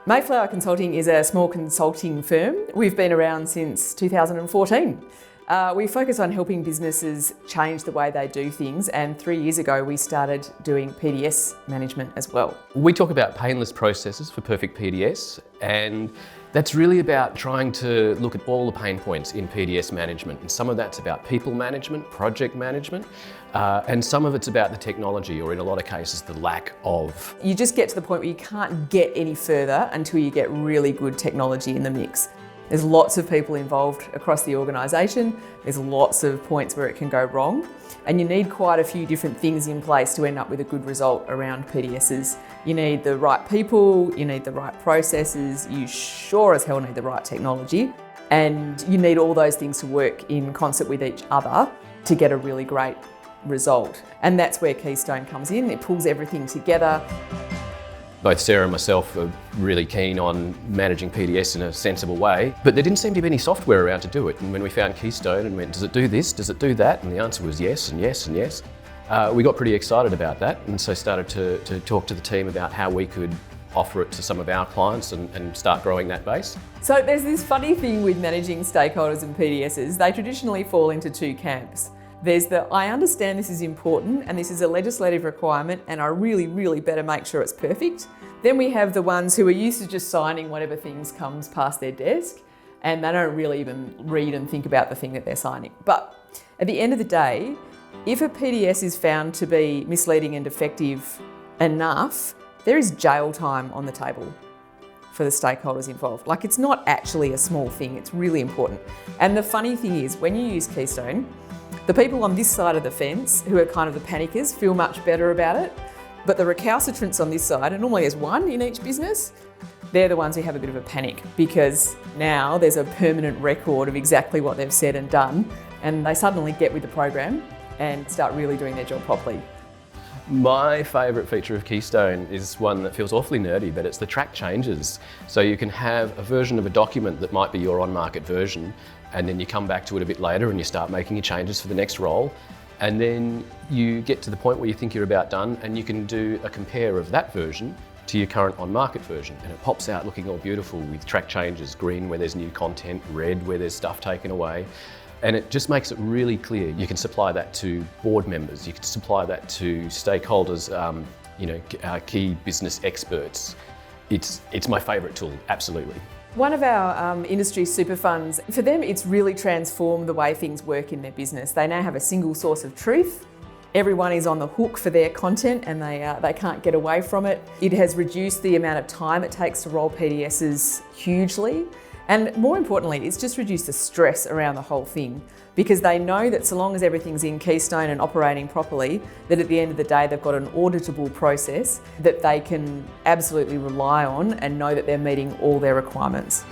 Mayflower Consulting is a small consulting firm. We've been around since 2014. We focus on helping businesses change the way they do things, and 3 years ago we started doing PDS management as well. We talk about painless processes for perfect PDS, and that's really about trying to look at all the pain points in PDS management. And some of that's about people management, project management, and some of it's about the technology, or in a lot of cases, the lack of. You just get to the point where you can't get any further until you get really good technology in the mix. There's lots of people involved across the organisation. There's lots of points where it can go wrong. And you need quite a few different things in place to end up with a good result around PDSs. You need the right people, you need the right processes, you sure as hell need the right technology. And you need all those things to work in concert with each other to get a really great result. And that's where Keystone comes in. It pulls everything together. Both Sarah and myself are really keen on managing PDS in a sensible way, but there didn't seem to be any software around to do it. And when we found Keystone and went, does it do this, does it do that? And the answer was yes and yes and yes. We got pretty excited about that, and so started to talk to the team about how we could offer it to some of our clients and start growing that base. So there's this funny thing with managing stakeholders and PDSs. They traditionally fall into two camps. There's the, I understand this is important and this is a legislative requirement and I really, really better make sure it's perfect. Then we have the ones who are used to just signing whatever things comes past their desk and they don't really even read and think about the thing that they're signing. But at the end of the day, if a PDS is found to be misleading and defective enough, there is jail time on the table for the stakeholders involved. Like, it's not actually a small thing, it's really important. And the funny thing is, when you use Keystone, the people on this side of the fence, who are kind of the panickers, feel much better about it. But the recalcitrants on this side, and normally there's one in each business, they're the ones who have a bit of a panic because now there's a permanent record of exactly what they've said and done, and they suddenly get with the program and start really doing their job properly. My favourite feature of Keystone is one that feels awfully nerdy, but it's the track changes. So you can have a version of a document that might be your on-market version, and then you come back to it a bit later and you start making your changes for the next role. And then you get to the point where you think you're about done and you can do a compare of that version to your current on-market version. And it pops out looking all beautiful with track changes, green where there's new content, red where there's stuff taken away. And it just makes it really clear. You can supply that to board members, you can supply that to stakeholders, key business experts. It's my favourite tool, absolutely. One of our industry super funds, for them it's really transformed the way things work in their business. They now have a single source of truth. Everyone is on the hook for their content and they can't get away from it. It has reduced the amount of time it takes to roll PDSs hugely. And more importantly, it's just reduced the stress around the whole thing because they know that so long as everything's in Keystone and operating properly, that at the end of the day, they've got an auditable process that they can absolutely rely on and know that they're meeting all their requirements.